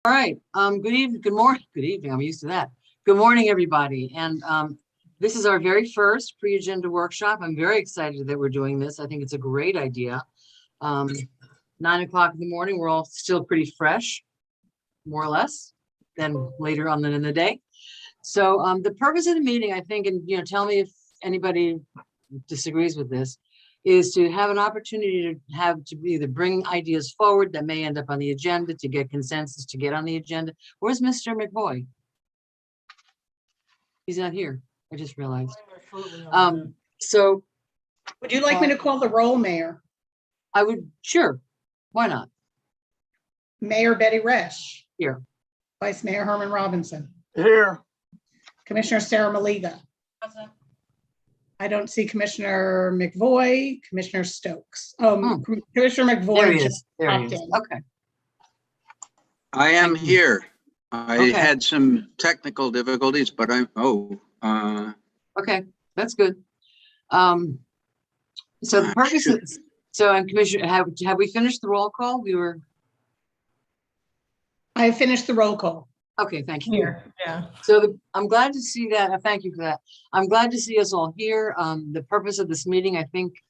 All right. Good evening. Good morning. Good evening. I'm used to that. Good morning, everybody. And this is our very first pre-agenda workshop. I'm very excited that we're doing this. I think it's a great idea. 9 o'clock in the morning. We're all still pretty fresh, more or less, than later on in the day. So the purpose of the meeting, I think, and tell me if anybody disagrees with this, is to have an opportunity to either bring ideas forward that may end up on the agenda, to get consensus to get on the agenda. Where's Mr. McVoy? He's not here. I just realized. So would you like me to call the roll, Mayor? I would, sure. Why not? Mayor Betty Resch. Here. Vice Mayor Herman Robinson. Here. Commissioner Sarah Maliga. Present. I don't see Commissioner McVoy, Commissioner Stokes. Commissioner McVoy. There he is. There he is. Okay. I am here. I Okay. had some technical difficulties, but Okay, that's good. So the purpose is, I'm Commissioner, have we finished the roll call? I finished the roll call. Okay, thank you. Here, yeah. So I'm glad to see that. Thank you for that. I'm glad to see us all here. The purpose of this meeting, I think,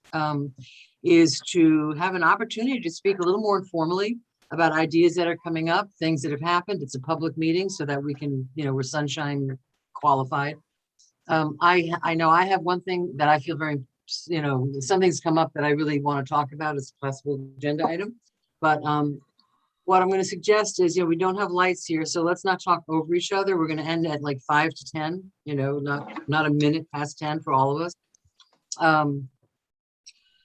is to have an opportunity to speak a little more informally about ideas that are coming up, things that have happened. It's a public meeting so that we can, we're sunshine qualified. I know I have one thing that I feel very, something's come up that I really want to talk about as a possible agenda item. But what I'm going to suggest is, we don't have lights here, so let's not talk over each other. We're going to end at like 5 to 10, not a minute past 10 for all of us.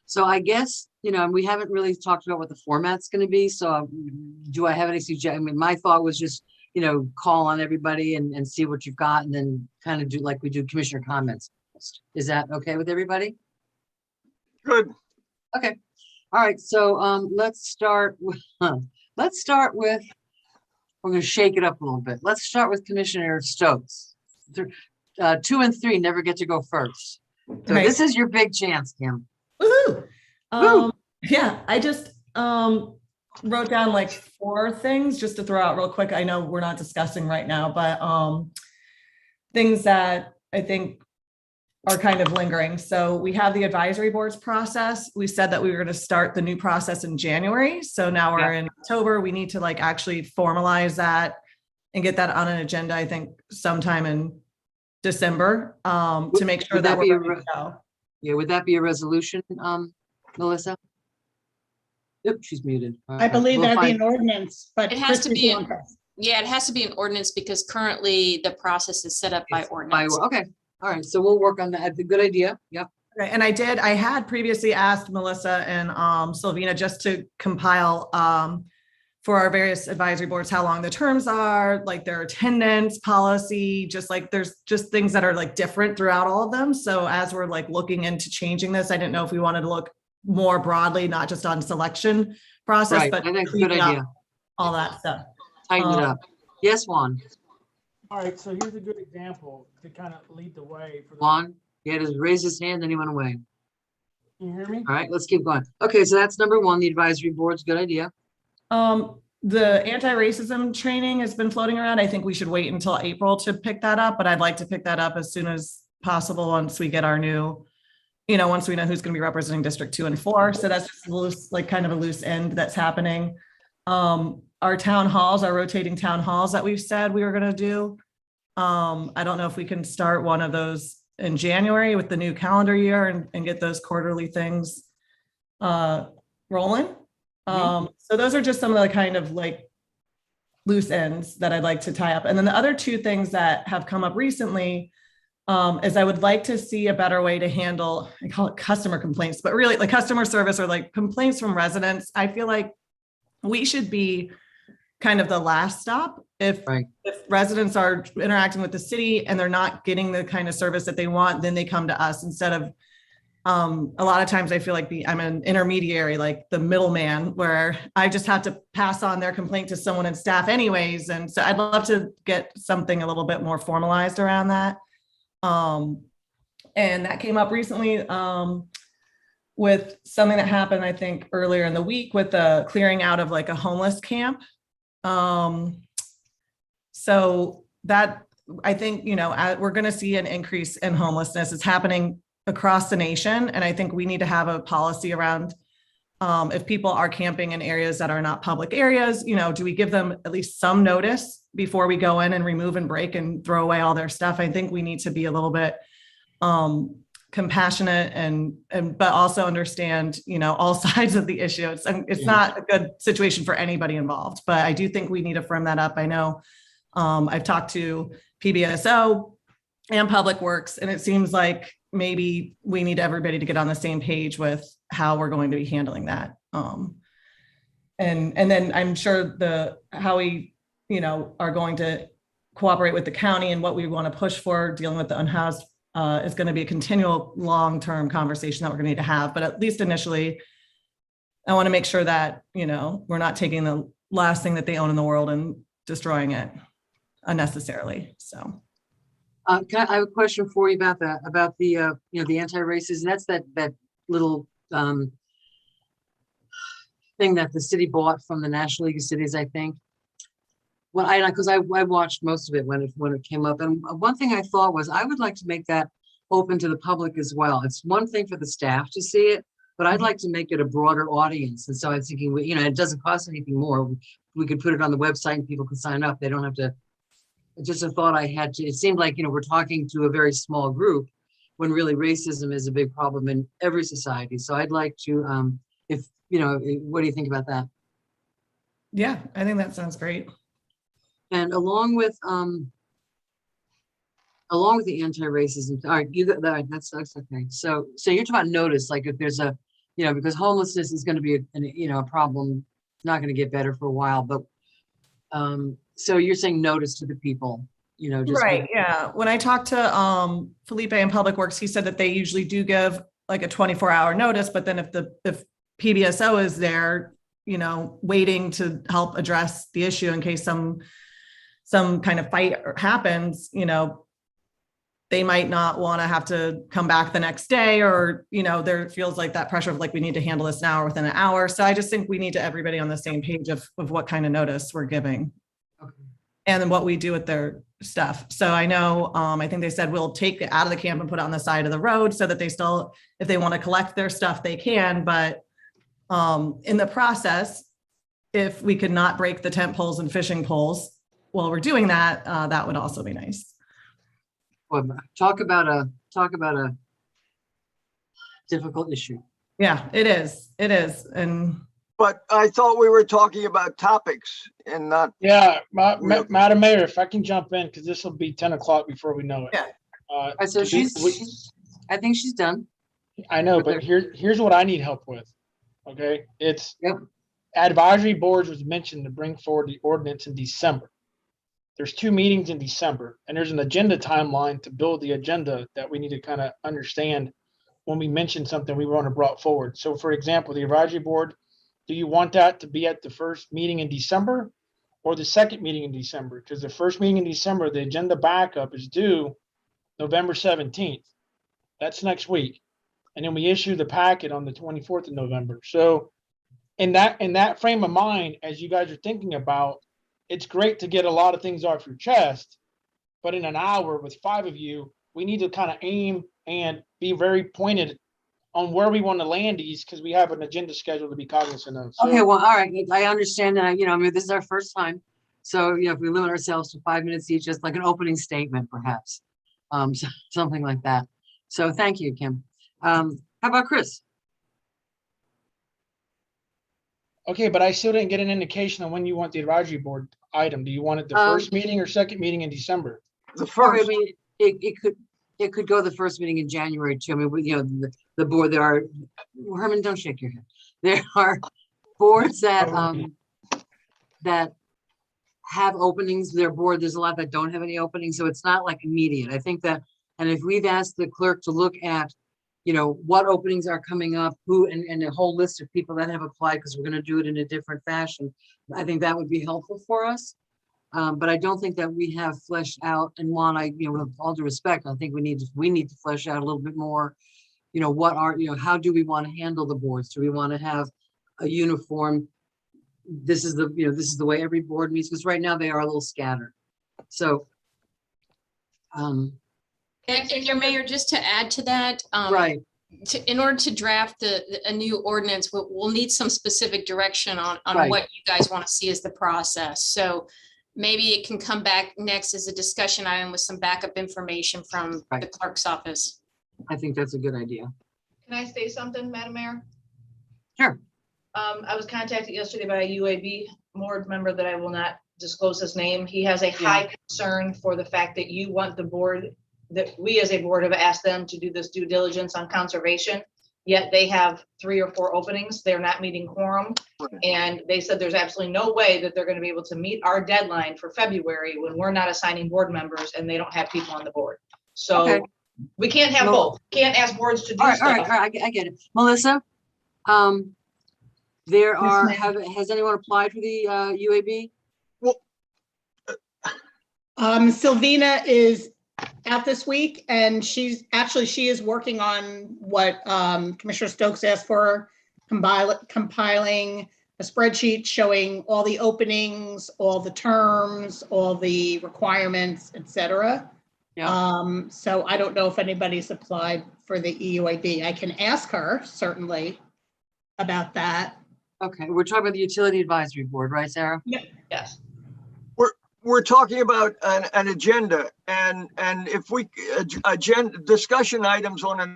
So I guess, we haven't really talked about what the format's going to be. So do I have any suggestions? I mean, my thought was just, call on everybody and see what you've got, and then kind of do like we do commissioner comments. Is that okay with everybody? good. Okay. All right. So let's start with, we're going to shake it up a little bit. Let's start with Commissioner Stokes. 2 and 3 never get to go first. So Right. This is your big chance, Kim. Woohoo! Woo! Yeah, I just wrote down like 4 things just to throw out real quick. I know we're not discussing right now, but things that I think are kind of lingering. So we have the advisory boards process. We said that we were going to start the new process in January. So now we're in October. We need to like actually formalize that and get that on an agenda, I think sometime in December, to make sure that we're ready to go. Yeah, would that be a resolution, Melissa? Yep, she's muted. I believe that'd be an ordinance, but It has to be, Christie- yeah, it has to be an ordinance because currently the process is set up by ordinance. Okay, all right, so we'll work on that. Good idea. Yep. Right. And I had previously asked Melissa and Sylvina just to compile for our various advisory boards how long the terms are, like their attendance policy, just like there's just things that are like different throughout all of them. So as we're like looking into changing this, I didn't know if we wanted to look more broadly, not just on selection process, Right. but I think it's a good idea. all that stuff. Tighten it up. Yes, Juan. All right, so here's a good example to kind of lead the way. For the, Juan, he had to raise his hand and he went away. can you hear me? All right, let's keep going. Okay, so that's number 1, the advisory board's good idea. The anti-racism training has been floating around. I think we should wait until April to pick that up, but I'd like to pick that up as soon as possible once we get our new, once we know who's going to be representing District 2 and 4. So that's just a loose, like kind of a loose end that's happening. Our town halls, our rotating town halls that we've said we were going to do. I don't know if we can start one of those in January with the new calendar year and get those quarterly things rolling. So those are just some of the kind of like loose ends that I'd like to tie up. And then the other 2 things that have come up recently is I would like to see a better way to handle, I call it customer complaints, but really like customer service or like complaints from residents. I feel like we should be kind of the last stop. If residents are interacting with the city and they're not getting the kind of service that they want, then they come to us instead of a lot of times I feel like I'm an intermediary, like the middleman, where I just have to pass on their complaint to someone in staff anyways. And so I'd love to get something a little bit more formalized around that. And that came up recently with something that happened, I think, earlier in the week with the clearing out of like a homeless camp. So that, I think, we're going to see an increase in homelessness. It's happening across the nation. And I think we need to have a policy around if people are camping in areas that are not public areas, do we give them at least some notice before we go in and remove and break and throw away all their stuff? I think we need to be a little bit compassionate and but also understand, all sides of the issue. It's not a good situation for anybody involved, but I do think we need to firm that up. I know I've talked to PBSO and Public Works, and it seems like maybe we need everybody to get on the same page with how we're going to be handling that. And then I'm sure how we, are going to cooperate with the county and what we want to push for dealing with the unhoused is going to be a continual long-term conversation that we're going to need to have. But at least initially, I want to make sure that, we're not taking the last thing that they own in the world and destroying it unnecessarily. So. I have a question for you about that, about the, the anti-racism. That's that little thing that the city bought from the National League of Cities, I think. Well, because I watched most of it when it came up. And one thing I thought was I would like to make that open to the public as well. It's one thing for the staff to see it, but I'd like to make it a broader audience. And so I was thinking, it doesn't cost anything more. We could put it on the website and people can sign up. They don't have to. It's just a thought I had to. It seemed like, we're talking to a very small group when really racism is a big problem in every society. So I'd like to, what do you think about that? Yeah, I think that sounds great. And along with the anti-racism, all right, you got that. That's okay. So you're talking about notice, like if there's a, because homelessness is going to be a problem, it's not going to get better for a while. But so you're saying notice to the people, just right. Yeah. When I talked to Felipe in Public Works, he said that they usually do give like a 24-hour notice, but then if PBSO is there, waiting to help address the issue in case some kind of fight happens, they might not want to have to come back the next day, or, there feels like that pressure of like, we need to handle this now or within an hour. So I just think we need to everybody on the same page of what kind of notice we're giving. Okay. And then what we do with their stuff. So I know, I think they said we'll take it out of the camp and put it on the side of the road so that they still, if they want to collect their stuff, they can. But in the process, if we could not break the tent poles and fishing poles while we're doing that, that would also be nice. Well, talk about a difficult issue. Yeah, it is. It is. And but I thought we were talking about topics and not. Yeah, Madam Mayor, if I can jump in, because this will be 10 o'clock before we know it. Yeah. So I think she's done. I know, but here's what I need help with. Okay, it's advisory boards was mentioned to bring forward the ordinance in December. There's 2 meetings in December, and there's an agenda timeline to build the agenda that we need to kind of understand when we mention something we want to brought forward. So for example, the advisory board, do you want that to be at the first meeting in December or the second meeting in December? Because the first meeting in December, the agenda backup is due November 17th. That's next week. And then we issue the packet on the 24th of November. So in that frame of mind, as you guys are thinking about, it's great to get a lot of things off your chest, but in an hour with 5 of you, we need to kind of aim and be very pointed on where we want to land these, because we have an agenda schedule to be cognizant of. So, okay, well, all right, I understand that. This is our first time, so if we limit ourselves to 5 minutes each, just like an opening statement, perhaps, something like that. So thank you, Kim. How about Chris? Okay, but I still didn't get an indication on when you want the advisory board item. Do you want it the first meeting or second meeting in December? The first. I mean, it could go the first meeting in January too. I mean, the board, there are, Herman, don't shake your head. There are boards that that have openings. Their board, there's a lot that don't have any openings, so it's not like immediate. I think that, and if we've asked the clerk to look at, what openings are coming up, who, and a whole list of people that have applied, because we're going to do it in a different fashion, I think that would be helpful for us. But I don't think that we have fleshed out, and Juan, with all due respect, I think we need to flesh out a little bit more, what are, how do we want to handle the boards? Do we want to have a uniform, this is the way every board meets? Because right now they are a little scattered. So, And Mayor, just to add to that, right, in order to draft a new ordinance, we'll need some specific direction on Right. what you guys want to see as the process. So maybe it can come back next as a discussion item with some backup information from the Right. clerk's office. I think that's a good idea. Can I say something, Madam Mayor? Sure. I was contacted yesterday by a UAB board member that I will not disclose his name. He has a high concern for the fact that you want the board, that we as a board have asked them to do this due diligence on conservation, yet they have 3 or 4 openings. They're not meeting quorum. And they said there's absolutely no way that they're going to be able to meet our deadline for February when we're not assigning board members and they don't have people on the board. So Okay. we can't have Well- both. Can't ask boards to do All right, all right, stuff. all right, I get it. Melissa? There Yes, are, ma'am. has anyone applied for the UAB? Sylvina is out this week and she is working on what Commissioner Stokes asked for, compiling a spreadsheet showing all the openings, all the terms, all the requirements, et cetera. Yeah. So I don't know if anybody's applied for the EUAB. I can ask her certainly about that. Okay, we're talking about the Utility Advisory Board, right, Sarah? Yes. We're talking about an agenda and if we, agenda, discussion items on it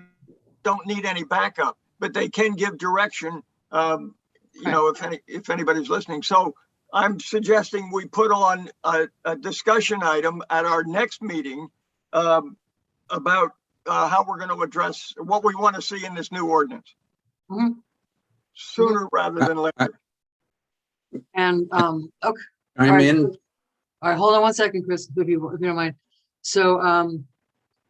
don't need any backup, but they can give direction, you know, if anybody's listening. So I'm suggesting we put on a discussion item at our next meeting about how we're going to address what we want to see in this new ordinance. Mhm. Sooner rather than later. And, okay. All I'm right, in. All right, hold on one second, Chris, if you don't mind. So,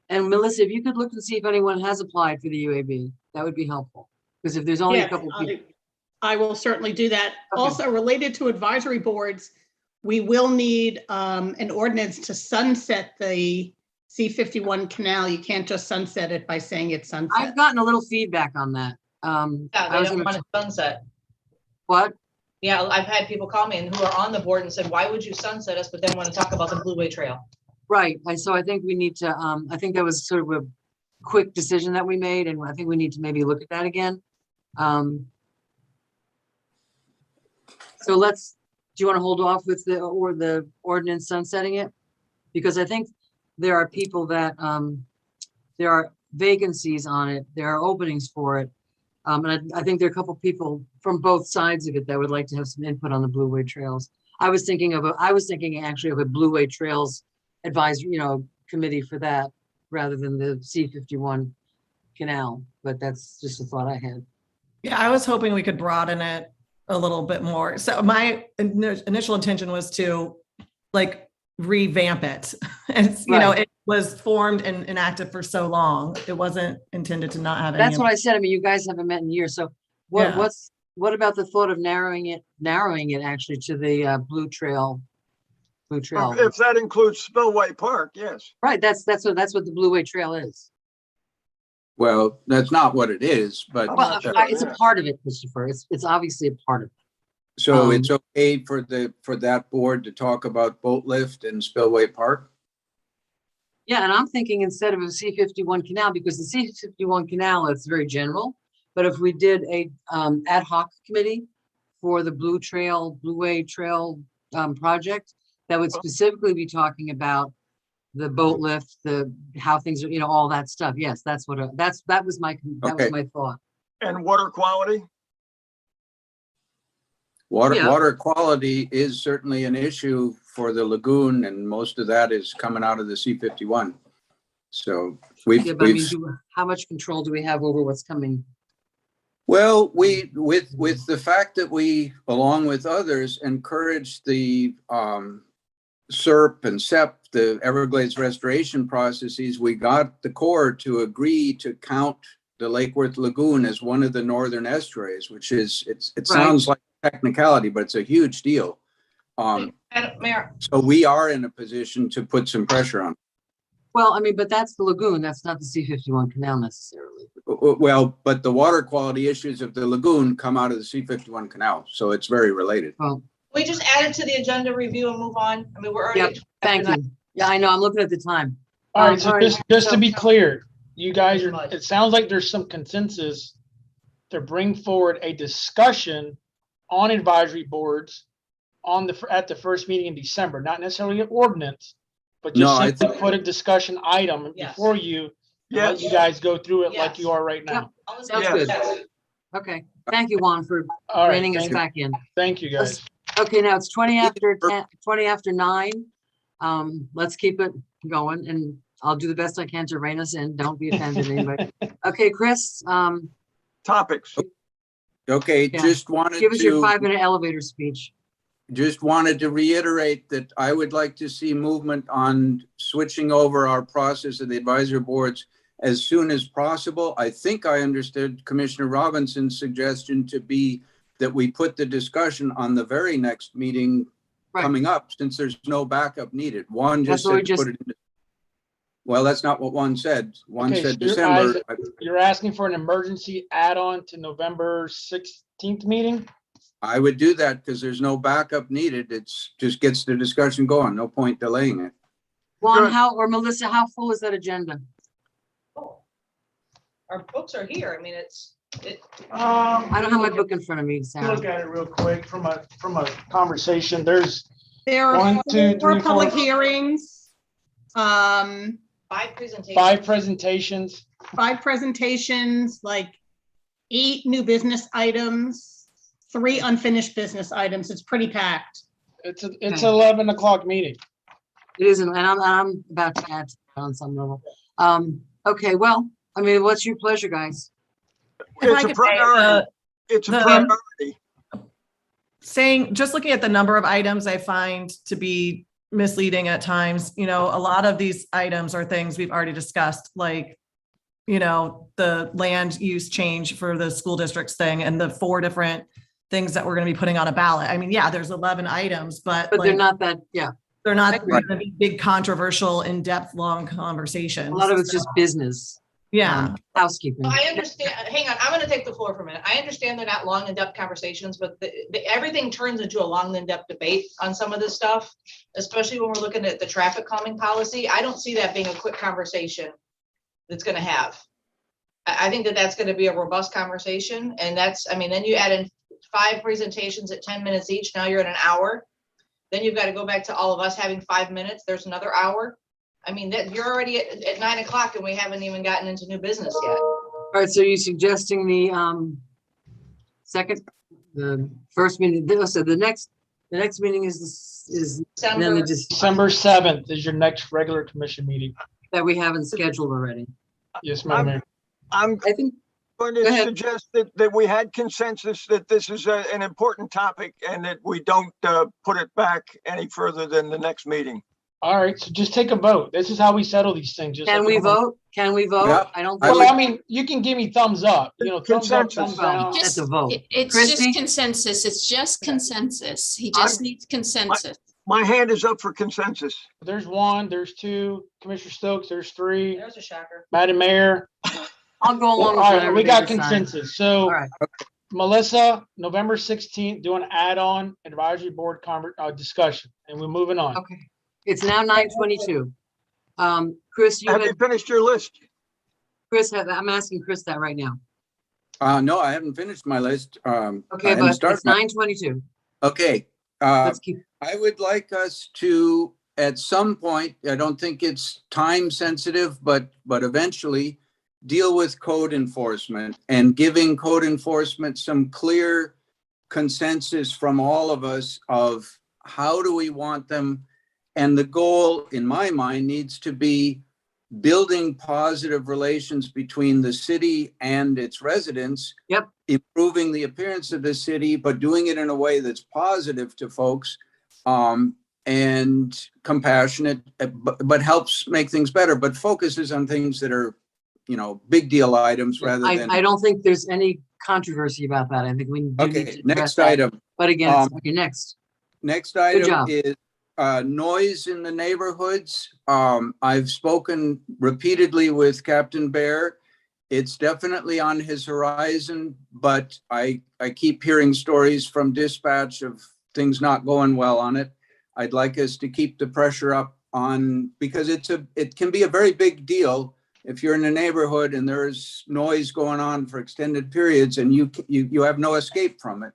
and Melissa, if you could look and see if anyone has applied for the UAB, that would be helpful. Because if there's only a Yes, couple of people. I will certainly do that. Okay. Also related to advisory boards, we will need an ordinance to sunset the C-51 canal. You can't just sunset it by saying it's sunset. I've gotten a little feedback on that. Yeah, I they was don't gonna, want it sunset. what? Yeah, I've had people call me and who are on the board and said, why would you sunset us, but then want to talk about the Blue Way Trail? Right, so I think we need to, I think that was sort of a quick decision that we made, and I think we need to maybe look at that again. So do you want to hold off with the ordinance sunsetting it? Because I think there are people that, there are vacancies on it, there are openings for it. And I think there are a couple people from both sides of it that would like to have some input on the Blue Way Trails. I was thinking actually of a Blue Way Trails advisory, committee for that rather than the C-51 canal, but that's just a thought I had. Yeah, I was hoping we could broaden it a little bit more. So my initial intention was to revamp it. It's, Right. it was formed and inactive for so long. It wasn't intended to not have any. That's what I said. I mean, you guys haven't met in years. So Yeah. what about the thought of narrowing it actually to the Blue Trail? If that includes Spillway Park, yes. Right. That's what the Blue Way Trail is. Well, that's not what it is, but Well, sure, it's a yeah. part of it, Christopher. It's obviously a part of it. so it's okay for that board to talk about boat lift and Spillway Park? Yeah, and I'm thinking instead of a C-51 canal, because the C-51 canal, it's very general. But if we did a ad hoc committee for the Blue Way Trail project, that would specifically be talking about the boat lift, how things are, all that stuff. Yes, that was my thought. And water quality? Yeah. Water quality is certainly an issue for the lagoon, and most of that is coming out of the C-51. So Yeah, but I mean, how much control do we have over what's coming? well, with the fact that we, along with others, encourage the SERP and SEP, the Everglades restoration processes, we got the Corps to agree to count the Lake Worth Lagoon as one of the northern estuaries, which is, it sounds like technicality, but it's a huge deal. Mayor, So we are in a position to put some pressure on. Well, I mean, but that's the lagoon. That's not the C-51 canal necessarily. Well, but the water quality issues of the lagoon come out of the C-51 canal, so it's very related. Well, we just add it to the agenda review and move on. I mean, we're yep, already. thank you. Yeah, I know. I'm looking at the time. All right, so all right, just to be so- clear, you guys Very are, much. it sounds like there's some consensus to bring forward a discussion on advisory boards at the first meeting in December, not necessarily an ordinance, but No, just I simply put a discussion item Yes. before you and let Yes. you guys go through it like Yes. you are right now. Sounds Yes. good. Okay, thank you, Juan, for All right, reining us back in. thank you, guys. Okay, now it's 20 after 10, 20 after 9. Let's keep it going, and I'll do the best I can to rein us in. Don't be offended, anybody. Okay, Chris, Topics. Okay, Yeah. just wanted give us your to, 5-minute elevator speech. just wanted to reiterate that I would like to see movement on switching over our process of the advisory boards as soon as possible. I think I understood Commissioner Robinson's suggestion to be that we put the discussion on the very next meeting Right. coming up, since there's no backup needed. One That's just what we said to put it in. Well, that's not what one said. One Okay, said so your December. You're asking for an emergency add-on to November 16th meeting? I would do that because there's no backup needed. It's just gets the discussion going. No point delaying it. Juan, Good. or Melissa, how full is that agenda? Our books are here. I mean, I don't have my book in front of me, Sarah. Look at it real quick from a conversation. There's There are 1, 2, 3, 4, public hearings. 5 presentations. 5 presentations. 5 presentations, like 8 new business items, 3 unfinished business items. It's pretty packed. It's Okay. 11 o'clock meeting. It isn't, and I'm about to add to that on some level. Okay, well, I mean, what's your pleasure, guys? If I It's a could say, priority. It's a the- priority. saying, just looking at the number of items I find to be misleading at times, a lot of these items are things we've already discussed, like, the land use change for the school districts thing and the 4 different things that we're going to be putting on a ballot. I mean, yeah, there's 11 items, but But they're like, not that, yeah, they're not I agree. going to be big, controversial, in-depth, long conversations. a lot of it's just business. Yeah. Housekeeping. I understand, hang on, I'm gonna take the floor for a minute. I understand they're not long in-depth conversations, but everything turns into a long in-depth debate on some of this stuff, especially when we're looking at the traffic calming policy. I don't see that being a quick conversation that's gonna have. I think that that's gonna be a robust conversation, and I mean, then you add in 5 presentations at 10 minutes each, now you're at an hour. Then you've got to go back to all of us having 5 minutes, there's another hour. I mean, that you're already at 9 o'clock and we haven't even gotten into new business yet. All right, so you're suggesting the the first meeting, so the next meeting is then December, December 7th is your next regular commission meeting. that we haven't scheduled already. Yes, Madam Mayor. I'm I think, going Go to ahead. suggest that we had consensus that this is an important topic and that we don't put it back any further than the next meeting. All right, so just take a vote. This is how we settle these things. just can like we a home- vote? Can we vote? Yeah. I don't I think. Well, I mean, you can give me thumbs up, thumbs up, Consensus. thumbs Well, down. That's a vote. It's Christie? just consensus. It's just consensus. He just needs consensus. My hand is up for consensus. There's 1, there's 2, Commissioner Stokes, there's 3, there's a shocker. Madam Mayor. I'll go All along with right, whatever we they got decide. consensus. All So right, Melissa, November 16th, do an add-on advisory board discussion, and we're moving on. okay. It's now 9:22. Chris, Have you finished your list? I'm asking Chris that right now. No, I haven't finished my list. I Okay, hadn't but started it's my- 9:22. Okay, Let's keep, I would like us to, at some point, I don't think it's time sensitive, but eventually deal with code enforcement and giving code enforcement some clear consensus from all of us of how do we want them. And the goal, in my mind, needs to be building positive relations between the city and its residents. Yep. Improving the appearance of the city, but doing it in a way that's positive to folks, and compassionate, but helps make things better, but focuses on things that are, big deal items rather than. I don't think there's any controversy about that. I think we do need Okay, to address next that. item. But again, okay, next. Next Good item job. is noise in the neighborhoods. I've spoken repeatedly with Captain Bear. It's definitely on his horizon, but I keep hearing stories from dispatch of things not going well on it. I'd like us to keep the pressure up on, because it can be a very big deal if you're in a neighborhood and there's noise going on for extended periods and you have no escape from it.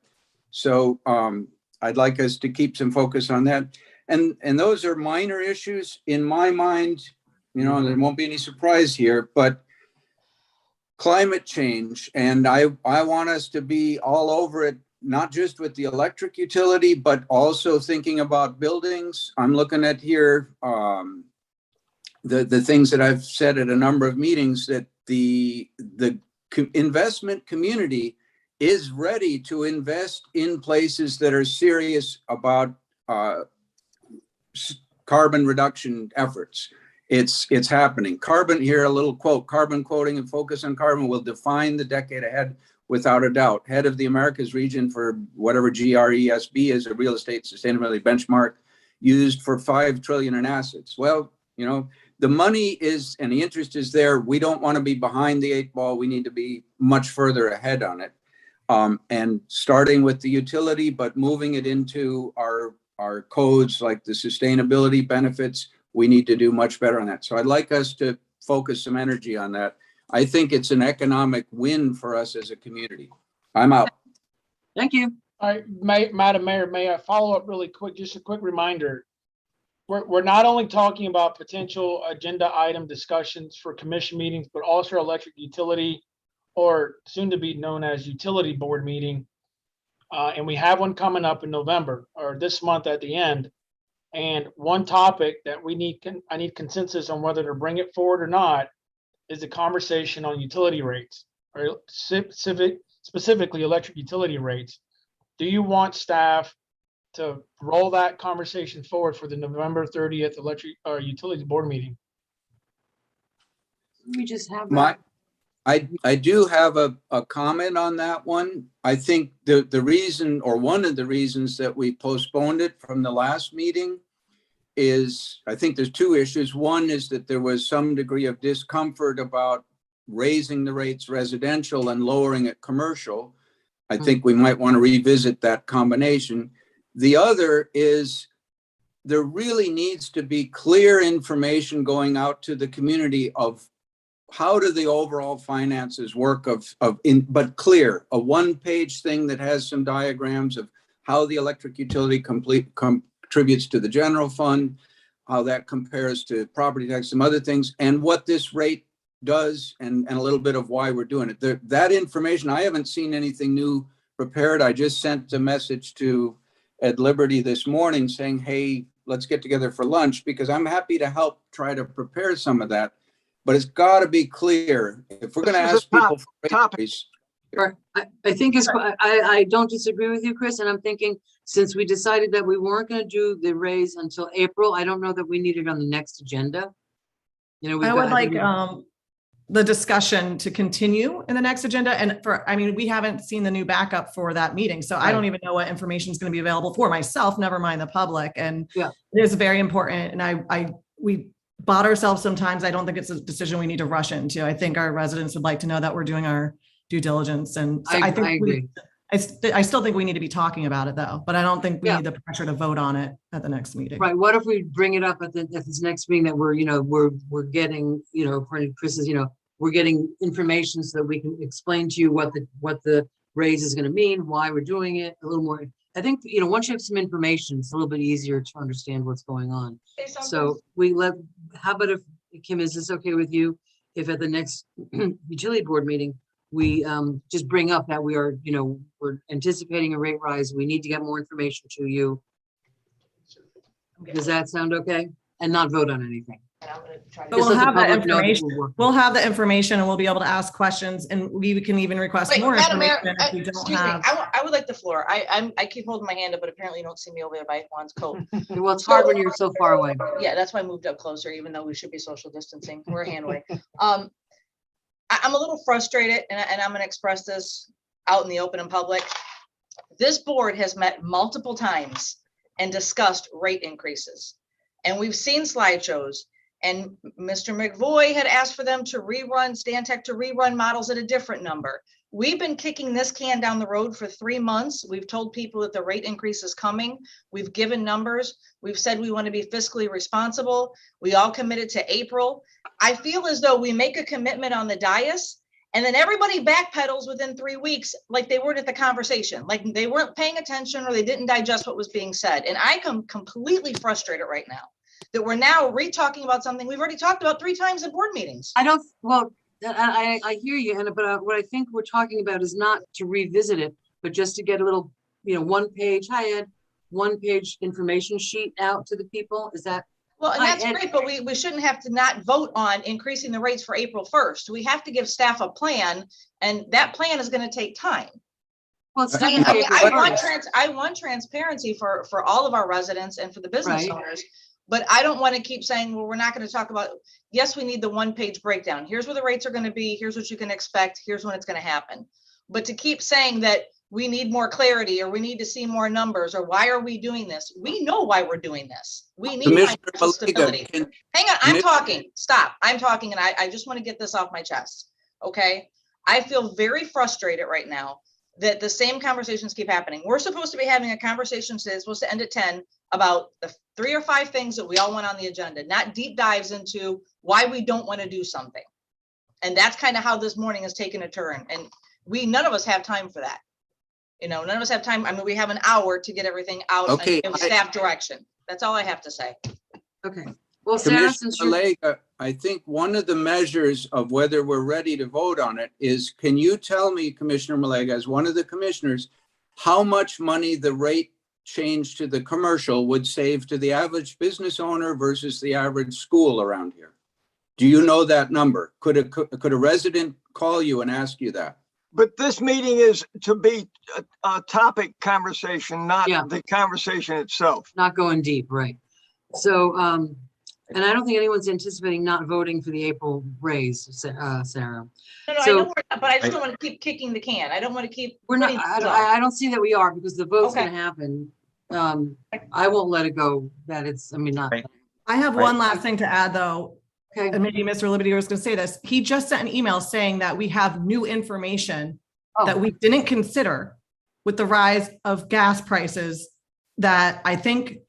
So I'd like us to keep some focus on that. And those are minor issues in my mind, you know, there won't be any surprise here, but climate change, and I want us to be all over it, not just with the electric utility, but also thinking about buildings. I'm looking at here, the things that I've said at a number of meetings, that the investment community is ready to invest in places that are serious about carbon reduction efforts. It's happening. Carbon, here a little quote, carbon quoting and focus on carbon will define the decade ahead without a doubt. Head of the Americas region for whatever GRESB is, a real estate sustainability benchmark used for 5 trillion in assets. Well, you know, the money is, and the interest is there. We don't want to be behind the 8 ball. We need to be much further ahead on it. And starting with the utility, but moving it into our codes, like the sustainability benefits, we need to do much better on that. So I'd like us to focus some energy on that. I think it's an economic win for us as a community. I'm out. Thank you. All right, Madam Mayor, may I follow up really quick? Just a quick reminder. We're not only talking about potential agenda item discussions for commission meetings, but also electric utility, or soon to be known as utility board meeting. And we have one coming up in November, or this month at the end. And one topic that I need consensus on whether to bring it forward or not is the conversation on utility rates, or specifically electric utility rates. Do you want staff to roll that conversation forward for the November 30th electric or utility board meeting? We just have that. I do have a comment on that one. I think the reason, or one of the reasons that we postponed it from the last meeting is, I think there's 2 issues. One is that there was some degree of discomfort about raising the rates residential and lowering it commercial. I think we might want to revisit that combination. The other is there really needs to be clear information going out to the community of how do the overall finances work but clear, a 1-page thing that has some diagrams of how the electric utility contributes to the general fund, how that compares to property tax, some other things, and what this rate does, and a little bit of why we're doing it. That information, I haven't seen anything new prepared. I just sent a message to Ed Liberty this morning saying, hey, let's get together for lunch, because I'm happy to help try to prepare some of that. But it's got to be clear. If we're going to ask people for rate increase, I think I don't disagree with you, Chris, and I'm thinking, since we decided that we weren't going to do the raise until April, I don't know that we need it on the next agenda. You know, I would like the discussion to continue in the next agenda. And we haven't seen the new backup for that meeting. So I don't even know what information is going to be available for myself, never mind the public. And it is very important. And we bought ourselves sometimes. I don't think it's a decision we need to rush into. I think our residents would like to know that we're doing our due diligence. And so I agree. I still think we need to be talking about it though, but I don't think we need the pressure to vote on it at the next meeting. Right. What if we bring it up at this next meeting that we're getting, according to Chris's, we're getting information so that we can explain to you what the raise is going to mean, why we're doing it a little more. I think, once you have some information, it's a little bit easier to understand what's going on. So how about if, Kim, is this okay with you? If at the next utility board meeting, we just bring up that we are, we're anticipating a rate rise. We need to get more information to you. Does that sound okay? And not vote on anything. But we'll have the information. We'll have the information and we'll be able to ask questions, and we can even request more information if we don't have. I would like the floor. I keep holding my hand up, but apparently you don't see me over there by Juan's coat. Well, it's hard when you're so far away. Yeah, that's why I moved up closer, even though we should be social distancing. We're a hand away. I'm a little frustrated, and I'm going to express this out in the open and public. This board has met multiple times and discussed rate increases, and we've seen slideshows. And Mr. McVoy had asked for them to rerun, Stantec to rerun models at a different number. We've been kicking this can down the road for 3 months. We've told people that the rate increase is coming. We've given numbers. We've said we want to be fiscally responsible. We all committed to April. I feel as though we make a commitment on the dais and then everybody backpedals within 3 weeks, like they weren't at the conversation, like they weren't paying attention or they didn't digest what was being said. And I am completely frustrated right now that we're now re-talking about something we've already talked about 3 times in board meetings. I hear you, Anna, but what I think we're talking about is not to revisit it, but just to get a little, one page, hi Ed, 1-page information sheet out to the people. Is that? Well, and Hi, that's Ed. great, but we shouldn't have to not vote on increasing the rates for April 1st. We have to give staff a plan, and that plan is going to take time. Well, it's I still mean, gonna be I April want 1st. transparency for all of our residents and for the business Right. owners. But I don't want to keep saying, well, we're not going to talk about, yes, we need the 1-page breakdown. Here's where the rates are going to be. Here's what you can expect. Here's when it's going to happen. But to keep saying that we need more clarity or we need to see more numbers or why are we doing this? We know why we're doing this. We need Commissioner financial stability. Malega, Hang on, I'm talking. Stop. I'm talking and I just want to get this off my chest. Okay. I feel very frustrated right now that the same conversations keep happening. We're supposed to be having a conversation today, it's supposed to end at 10 about the 3 or 5 things that we all want on the agenda, not deep dives into why we don't want to do something. And that's kind of how this morning has taken a turn. And none of us have time for that. None of us have time. I mean, we have an hour to get everything out Okay, and give staff direction. That's all I have to say. Okay. Well, Sarah, Commissioner since you're, Malega, I think one of the measures of whether we're ready to vote on it is, can you tell me, Commissioner Malega, as one of the commissioners, how much money the rate change to the commercial would save to the average business owner versus the average school around here? Do you know that number? Could a resident call you and ask you that? But this meeting is to be a topic conversation, not Yeah. the conversation itself. not going deep, right? So, and I don't think anyone's anticipating not voting for the April raise, Sarah. No, So- I know, but I just don't want to keep kicking the can. I don't want to keep. We're not, putting this off. I don't see that we are because the vote's Okay. gonna happen. I won't let it go that it's, not, Right. I have one last thing to add, though, okay, and maybe Mr. Liberty was going to say this. He just sent an email saying that we have new information that oh, we didn't consider with the rise of gas prices, that I think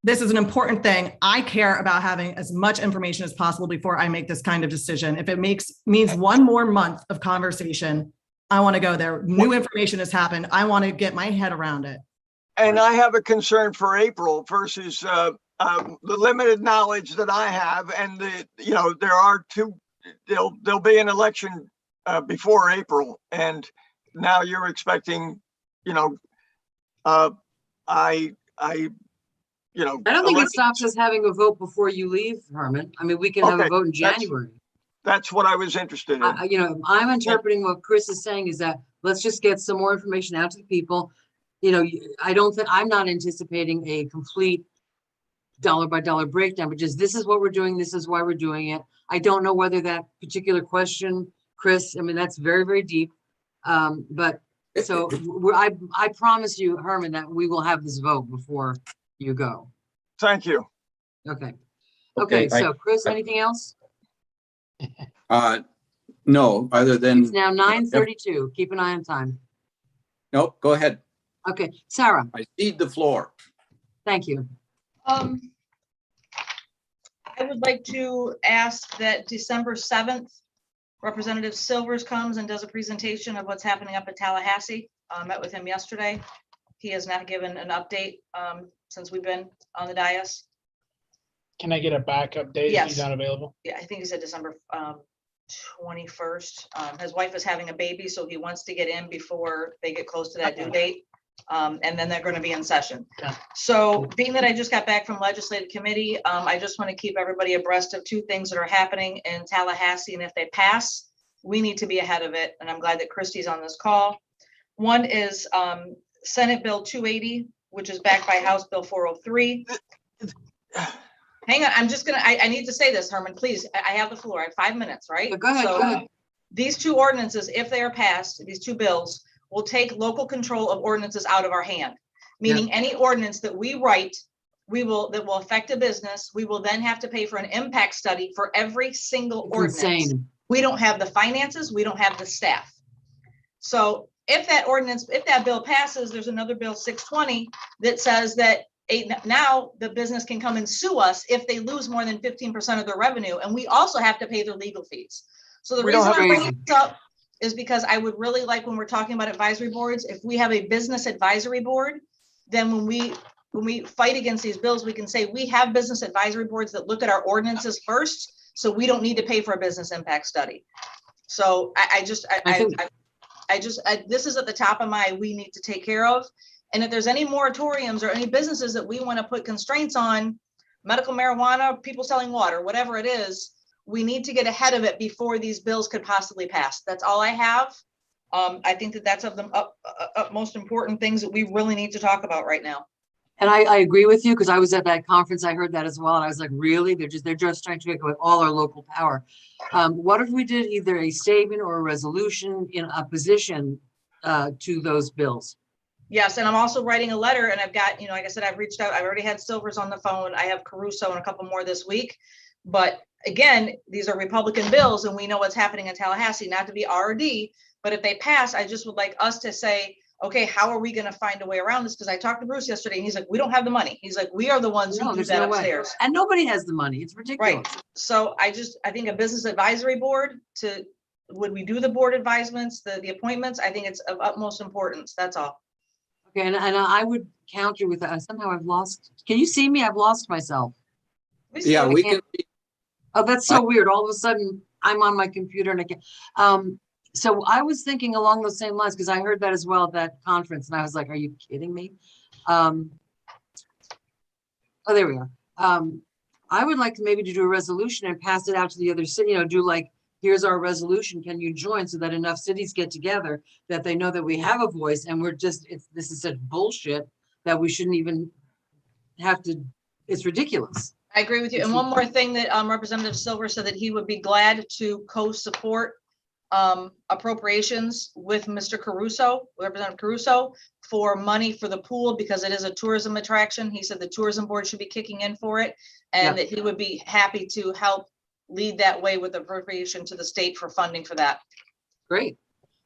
this is an important thing. I care about having as much information as possible before I make this kind of decision. If it means one more month of conversation, I want to go there. New information has happened. I want to get my head around it. And I have a concern for April versus the limited knowledge that I have. And there are there'll be an election before April. And now you're expecting, I I don't think it stops us having a vote before you leave, Herman. I mean, we can have a Okay, vote in that's- January. That's what I was interested in. I'm interpreting what Chris is saying is that let's just get some more information out to the people. I'm not anticipating a complete dollar by dollar breakdown, but just this is what we're doing. This is why we're doing it. I don't know whether that particular question, Chris, that's very, very deep. But so I promise you, Herman, that we will have this vote before you go. Thank you. Okay. Okay, So Chris, anything else? No, other than, It's now 9:32. Keep an eye on time. no, go ahead. Okay, Sarah, I cede the floor. thank you. I would like to ask that December 7th, Representative Silvers comes and does a presentation of what's happening up at Tallahassee. I met with him yesterday. He has not given an update since we've been on the dais. Can I get a backup date if Yes. he's not available? Yeah, I think he said December 21st. His wife is having a baby, so he wants to get in before they get close to that due date. And then they're going to be in session. Okay. So being that I just got back from legislative committee, I just want to keep everybody abreast of 2 things that are happening in Tallahassee. And if they pass, we need to be ahead of it. And I'm glad that Christie's on this call. One is Senate Bill 280, which is backed by House Bill 403. Hang on, I need to say this, Herman, please. I have the floor. I have 5 minutes, right? Go ahead, So, go ahead. These 2 ordinances, if they are passed, these 2 bills will take local control of ordinances out of our hand. Meaning any ordinance that we write, that will affect a business, we will then have to pay for an impact study for every single It's ordinance. insane. We don't have the finances, we don't have the staff. So if that ordinance, if that bill passes, there's another bill 620 that says that now the business can come and sue us if they lose more than 15% of their revenue, and we also have to pay their legal fees. So the We don't reason have I'm bringing crazy. this up is because I would really like, when we're talking about advisory boards, if we have a business advisory board, then when we fight against these bills, we can say we have business advisory boards that look at our ordinances first, so we don't need to pay for a business impact study. So this is at the top of my, we need to take care of. And if there's any moratoriums or any businesses that we want to put constraints on, medical marijuana, people selling water, whatever it is, we need to get ahead of it before these bills could possibly pass. That's all I have. I think that that's of the most important things that we really need to talk about right now. And I agree with you, because I was at that conference, I heard that as well, and I was like, really? They're just trying to take away all our local power. What if we did either a statement or a resolution in opposition to those bills? Yes, and I'm also writing a letter, and I've got, like I said, I've reached out. I've already had Silvers on the phone. I have Caruso and a couple more this week. But again, these are Republican bills, and we know what's happening in Tallahassee, not to be RD, but if they pass, I just would like us to say, okay, how are we going to find a way around this? Because I talked to Bruce yesterday, and he's like, we don't have the money. He's like, we are the ones who do there's that no way. upstairs. And nobody has the money. It's ridiculous. Right. So I think a business advisory board would we do the board advisements, the appointments? I think it's of utmost importance. That's all. Okay, and I would counter with that. Somehow I've lost. Can you see me? I've lost myself. Yeah, we can. Oh, that's so weird. All of a sudden, I'm on my computer and I can't. So I was thinking along those same lines, because I heard that as well at that conference, and I was like, "Are you kidding me?" Oh, there we are. I would like to maybe do a resolution and pass it out to the other city. Do like, here's our resolution. Can you join, so that enough cities get together that they know that we have a voice, and we're just this is such bullshit that we shouldn't even have to. It's ridiculous. I agree with you. And one more thing that Representative Silver said, that he would be glad to co-support appropriations with Mr. Caruso, Representative Caruso, for money for the pool, because it is a tourism attraction. He said the tourism board should be kicking in for it, and that he would be happy to help lead that way with appropriation to the state for funding for that. Great.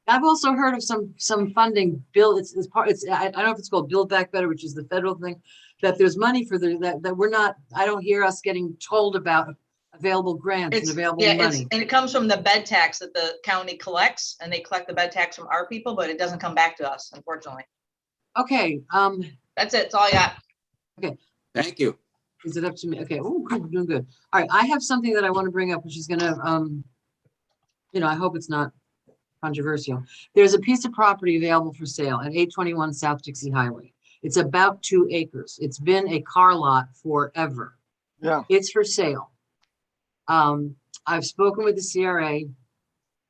I've also heard of some funding bill. I don't know if it's called Build Back Better, which is the federal thing, that there's money for that we're not, I don't hear us getting told about available grants and available money. And it comes from the bed tax that the county collects, and they collect the bed tax from our people, but it doesn't come back to us, unfortunately. Okay. That's it. That's all I got. Okay. Thank you. Is it up to me? Okay. Oh, I'm doing good. All right. I have something that I want to bring up, which is going to, I hope it's not controversial. There's a piece of property available for sale at 821 South Dixie Highway. It's about 2 acres. It's been a car lot forever. Yeah. It's for sale. I've spoken with the CRA,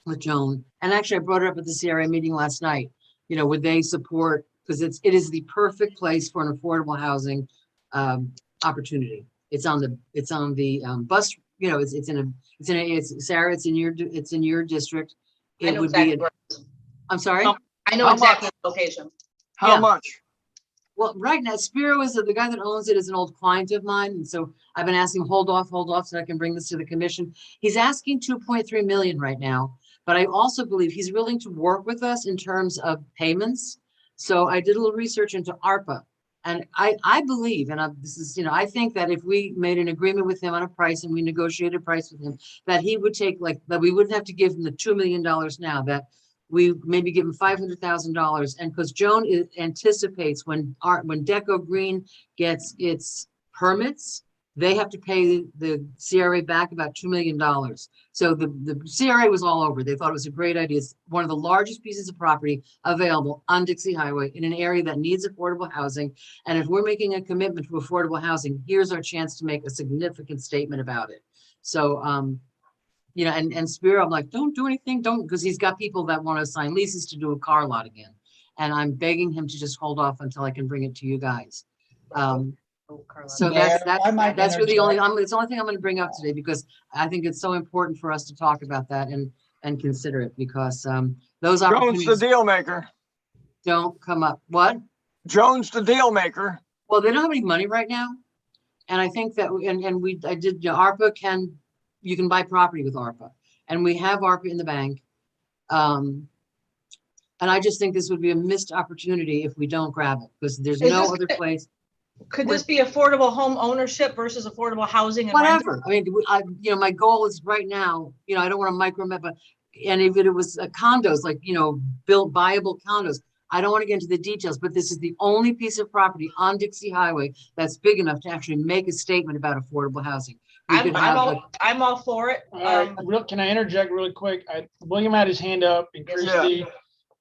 with Joan, and actually I brought it up at the CRA meeting last night. Would they support, because it is the perfect place for an affordable housing opportunity. It's on the bus. It's Sarah. It's in your district. I It know would exactly be. where it is. I'm sorry. I know How exactly the location. How Yeah. much? Well, right now, Spiro is the guy that owns it is an old client of mine. And so I've been asking him, hold off so I can bring this to the commission. He's asking 2.3 million right now, but I also believe he's willing to work with us in terms of payments. So I did a little research into ARPA, and I believe, and this is, I think that if we made an agreement with him on a price and we negotiated a price with him, that he would take that we wouldn't have to give him the $2 million now, that we maybe give him $500,000, and because Joan anticipates when Deco Green gets its permits, they have to pay the CRA back about $2 million. So the CRA was all over. They thought it was a great idea. It's one of the largest pieces of property available on Dixie Highway in an area that needs affordable housing. And if we're making a commitment to affordable housing, here's our chance to make a significant statement about it. So, and Spiro, I'm like, don't do anything, because he's got people that want to sign leases to do a car lot again. And I'm begging him to just hold off until I can bring it to you guys. So Mayor, that's I might really it's the only thing I'm going to bring up today, because I think it's so important for us to talk about that and consider it, because those Jones opportunities the deal maker. don't come up. What? Jones the deal maker. Well, they don't have any money right now. And I think that, I did, ARPA you can buy property with ARPA, and we have ARPA in the bank. And I just think this would be a missed opportunity if we don't grab it, because there's Is no this- other place. Could this be affordable home ownership versus affordable housing? and rental? Whatever. I mean, my goal is right now, I don't want to micromanage, but, and if it was condos, like, built viable condos, I don't want to get into the details, but this is the only piece of property on Dixie Highway that's big enough to actually make a statement about affordable housing. We could have, like, I'm all for it. All right, can I interject really quick? William had his hand up, and Christie,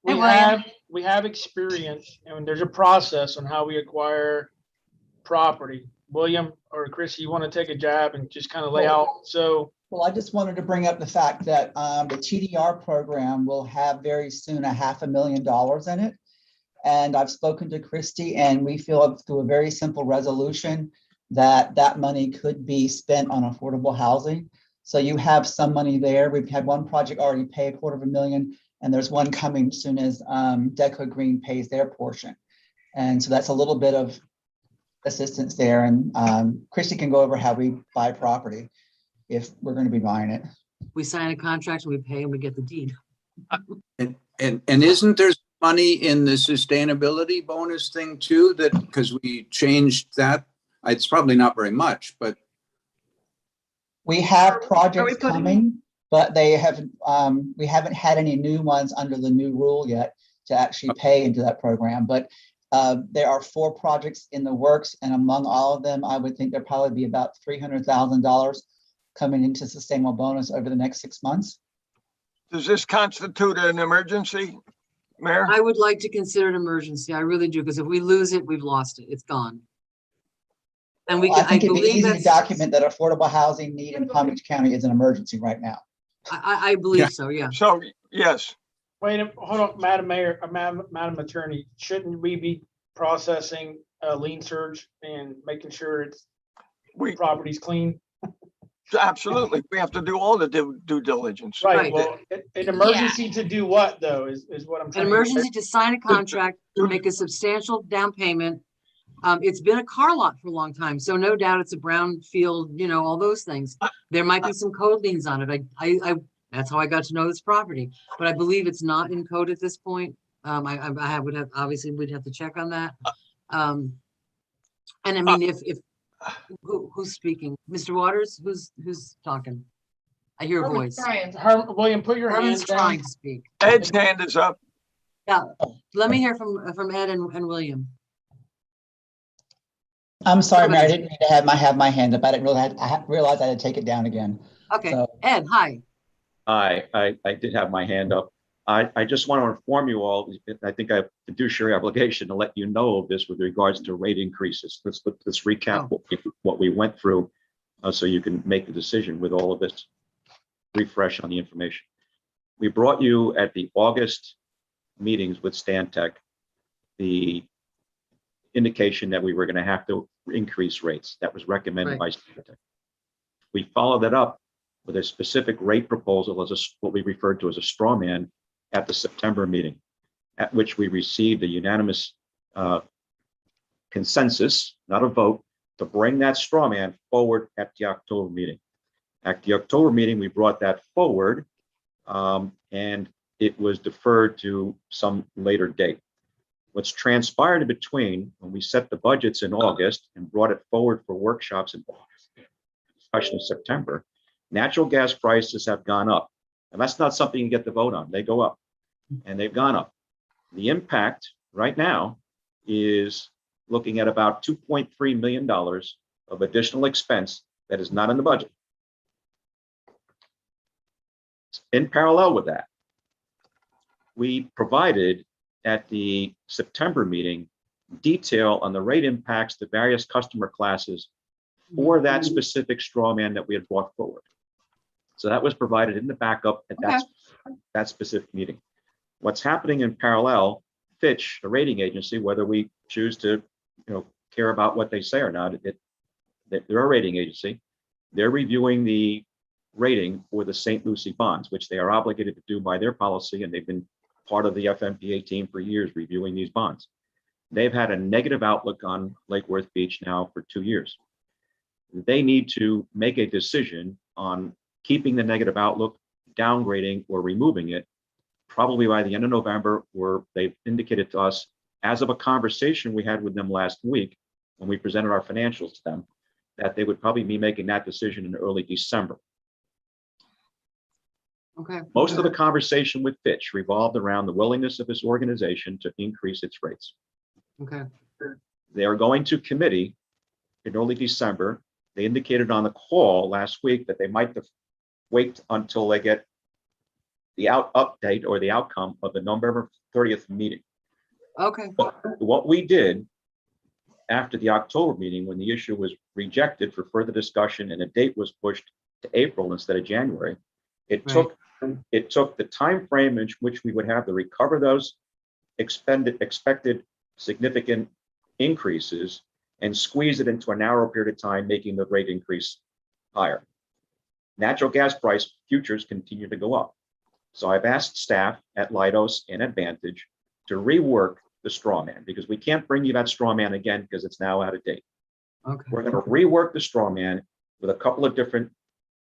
we William. have experience, and there's a process on how we acquire property. William or Christie, you want to take a jab and just kind of lay out? So, Well, I just wanted to bring up the fact that the TDR program will have very soon $500,000 in it. And I've spoken to Christie, and we feel through a very simple resolution that that money could be spent on affordable housing. So you have some money there. We've had one project already pay $250,000, and there's one coming soon as Deco Green pays their portion. And so that's a little bit of assistance there. And Christie can go over how we buy property if we're going to be buying it. we sign a contract and we pay and we get the deed. And isn't there money in the sustainability bonus thing too, that, because we changed that? It's probably not very much, but. We have projects putting- coming, but they haven't, we haven't had any new ones under the new rule yet to actually pay into that program. But there are 4 projects in the works, and among all of them, I would think there'll probably be about $300,000 coming into sustainable bonus over the next 6 months. Does this constitute an emergency, Mayor? I would like to consider it emergency. I really do, because if we lose it, we've lost it. It's gone. And we I can, I think it'd be believe easy to that's, document that affordable housing need in Palm Beach County is an emergency right now. I believe so, yeah. So, yes, hold on, Madam Mayor, Madam Attorney, shouldn't we be processing a lien surge and making sure it's we, property's clean? absolutely. We have to do all the due diligence. Right, Right. well, an emergency to do what, though, is what I'm An trying to. emergency to sign a contract, make a substantial down payment. It's been a car lot for a long time, so no doubt it's a brown field, all those things. There might be some code liens on it. I that's how I got to know this property, but I believe it's not in code at this point. I would have, obviously, we'd have to check on that. And I mean, if who's speaking? Mr. Waters, who's talking? I hear a voice. William, put your Herman's hands down. trying to speak. Ed's hand is up. Yeah, let me hear from Ed and William. I'm sorry, Mayor, I didn't mean to have my hand up. I didn't realize, I realized I had to take it down again. Okay, So- Ed, hi. I did have my hand up. I just want to inform you all, I think I have a fiduciary obligation to let you know of this with regards to rate increases. Let's recap what we went through so you can make a decision with all of this refresh on the information. We brought you at the August meetings with Stantec the indication that we were going to have to increase rates. That was recommended by Stantec. We followed that up with a specific rate proposal as what we referred to as a straw man at the September meeting, at which we received a unanimous consensus, not a vote, to bring that straw man forward at the October meeting. At the October meeting, we brought that forward and it was deferred to some later date. What's transpired in between when we set the budgets in August and brought it forward for workshops in August, especially in September, natural gas prices have gone up. And that's not something you get to vote on. They go up and they've gone up. The impact right now is looking at about $2.3 million of additional expense that is not in the budget. In parallel with that, we provided at the September meeting detail on the rate impacts to various customer classes for that specific straw man that we had brought forward. So that was provided in the backup at that specific meeting. What's happening in parallel, Fitch, the rating agency, whether we choose to care about what they say or not, they're a rating agency. They're reviewing the rating for the St. Lucie bonds, which they are obligated to do by their policy, and they've been part of the FMPA team for years reviewing these bonds. They've had a negative outlook on Lake Worth Beach now for 2 years. They need to make a decision on keeping the negative outlook, downgrading, or removing it probably by the end of November, they've indicated to us, as of a conversation we had with them last week, when we presented our financials to them, that they would probably be making that decision in early December. Okay. Most of the conversation with Fitch revolved around the willingness of this organization to increase its rates. Okay. They are going to committee in early December. They indicated on the call last week that they might wait until they get the update or the outcome of the November 30th meeting. Okay. What we did after the October meeting, when the issue was rejected for further discussion and a date was pushed to April instead of January, it took the time frame in which we would have to recover those expected significant increases and squeeze it into a narrow period of time, making the rate increase higher. Natural gas price futures continue to go up. So I've asked staff at Leidos and Advantage to rework the straw man, because we can't bring you that straw man again because it's now out of date. Okay. We're going to rework the straw man with a couple of different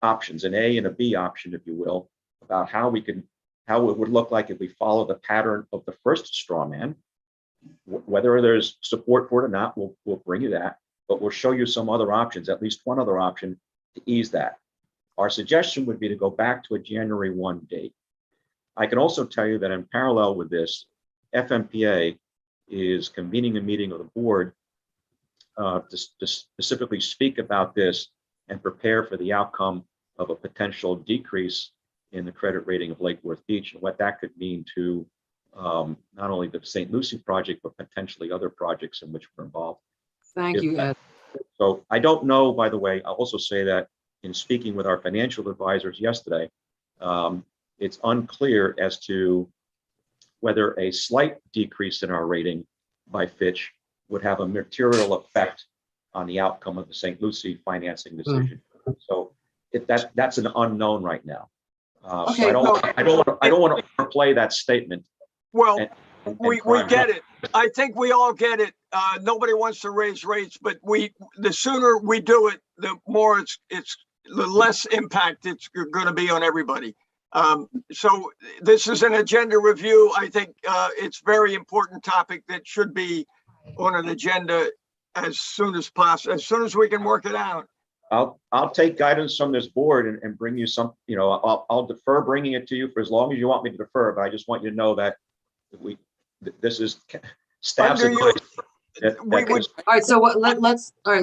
options, an A and a B option, if you will, about how it would look like if we follow the pattern of the first straw man. Whether there's support for it or not, we'll bring you that, but we'll show you some other options, at least one other option to ease that. Our suggestion would be to go back to a January 1 date. I can also tell you that in parallel with this, FMPA is convening a meeting of the board to specifically speak about this and prepare for the outcome of a potential decrease in the credit rating of Lake Worth Beach and what that could mean to not only the St. Lucie project, but potentially other projects in which we're involved. Thank you, Ed. So I don't know, by the way, I'll also say that in speaking with our financial advisors yesterday, it's unclear as to whether a slight decrease in our rating by Fitch would have a material effect on the outcome of the St. Lucie financing decision. So that's an unknown right now. Okay, so I don't want to play that statement. Well, we get it. I think we all get it. Nobody wants to raise rates, but the sooner we do it, the more the less impact it's going to be on everybody. So this is an agenda review. I think it's very important topic that should be on an agenda as soon as possible, as soon as we can work it out. I'll take guidance from this board and bring you some, I'll defer bringing it to you for as long as you want me to defer, but I just want you to know that this is staff's advice. All right, so let's I'd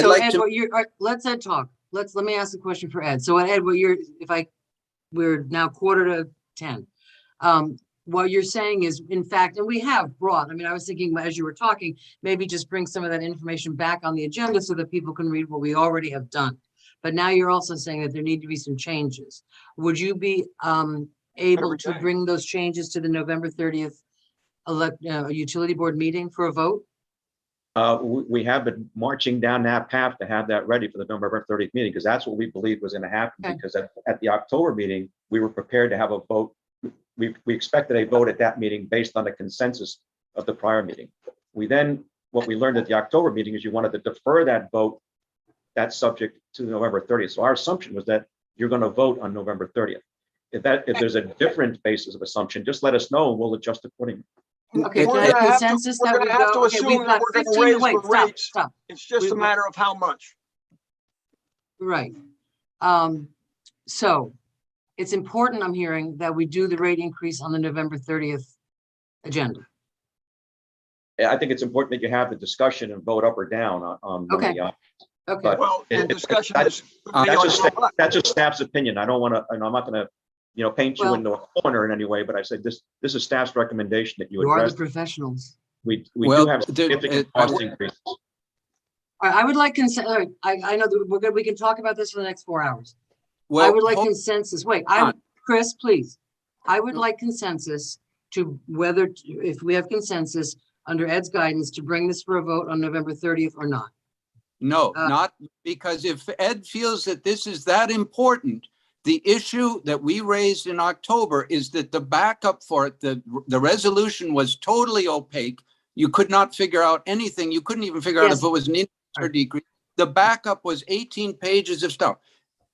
like to. Let's Ed talk. Let me ask a question for Ed. So Ed, we're now 9:45. What you're saying is, in fact, and we have brought, I was thinking as you were talking, maybe just bring some of that information back on the agenda so that people can read what we already have done. But now you're also saying that there need to be some changes. Would you be able to bring those changes to the November 30th utility board meeting for a vote? We have been marching down that path to have that ready for the November 30th meeting, because that's what we believed was going to happen. Okay. Because at the October meeting, we were prepared to have a vote. We expected a vote at that meeting based on the consensus of the prior meeting. What we learned at the October meeting is you wanted to defer that vote, that subject, to November 30th. So our assumption was that you're going to vote on November 30th. If there's a different basis of assumption, just let us know and we'll adjust accordingly. Okay, we're going to have to assume that we're going to raise the rates. Stop. It's just a matter of how much. Right. So it's important, I'm hearing, that we do the rate increase on the November 30th agenda. I think it's important that you have the discussion and vote up or down on one of the options. Okay. But well, the discussion that's just staff's opinion. I don't want to, and I'm not going to, paint you into a corner in any way, but I said this is staff's recommendation that you address. You are the professionals. We do have significant cost increases. All right, I would like consent. I know that we're good. We can talk about this for the next 4 hours. Well, I would like consensus. Wait, Chris, please. I would like consensus to if we have consensus under Ed's guidance to bring this for a vote on November 30th or not. No, not because if Ed feels that this is that important, the issue that we raised in October is that the backup for it, the resolution was totally opaque. You could not figure out anything. You couldn't even figure out if it was an increase or decrease. The backup was 18 pages of stuff.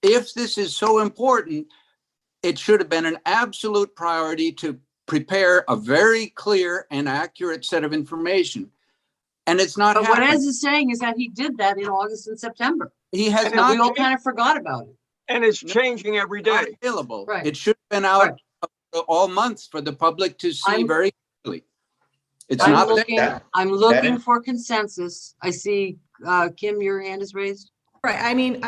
If this is so important, it should have been an absolute priority to prepare a very clear and accurate set of information. And it's not But what happening. Ez is saying is that he did that in August and September. He has And And we not all kind of forgot about it. And it's changing every been day. available. Right. It should have been out all months for the public to see I'm- very clearly. It's I'm not there. looking, I'm looking for consensus. I see, Kim, your hand is raised. Right, I mean,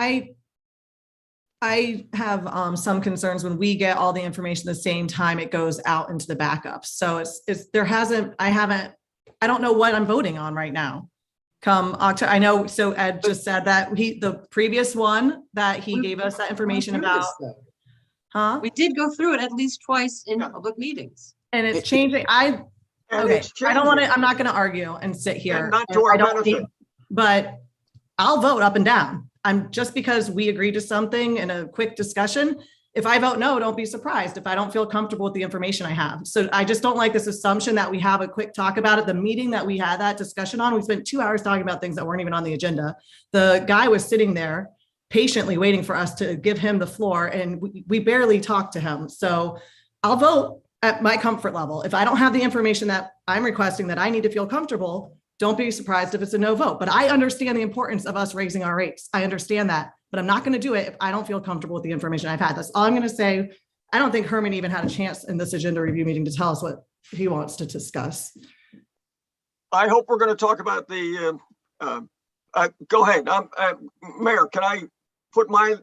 I have some concerns when we get all the information the same time it goes out into the backup. So I don't know what I'm voting on right now. Come October, I know, so Ed just said that the previous one that he gave us that information about, huh? We did go through it at least twice in Yeah. public meetings. And it's changing. And Okay, it's I don't want changing. to, I'm not going to argue and sit here. And not to our I don't benefit. think- But I'll vote up and down. I'm just because we agreed to something in a quick discussion. If I vote no, don't be surprised if I don't feel comfortable with the information I have. So I just don't like this assumption that we have a quick talk about it. The meeting that we had that discussion on, we spent 2 hours talking about things that weren't even on the agenda. The guy was sitting there patiently waiting for us to give him the floor, and we barely talked to him. So I'll vote at my comfort level. If I don't have the information that I'm requesting that I need to feel comfortable, don't be surprised if it's a no vote. But I understand the importance of us raising our rates. I understand that, but I'm not going to do it if I don't feel comfortable with the information I've had. That's all I'm going to say. I don't think Herman even had a chance in this agenda review meeting to tell us what he wants to discuss. I hope we're going to talk about the, go ahead. Mayor, can I put my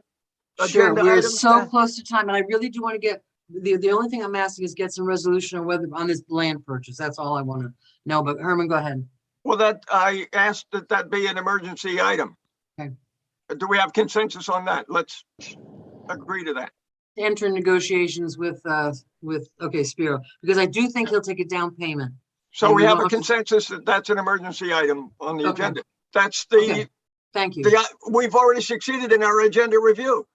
Sure, agenda we're items so down? close to time, and I really do want to get, the only thing I'm asking is get some resolution on whether, on this land purchase. That's all I want to know, but Herman, go ahead. Well, I asked that be an emergency item. Okay. Do we have consensus on that? Let's agree to that. Enter negotiations with, okay, Spiro, because I do think he'll take a down payment. So And we we have don't a have to- consensus that that's an emergency item on the Okay. agenda. That's Okay. Thank you. we've already succeeded in our agenda review.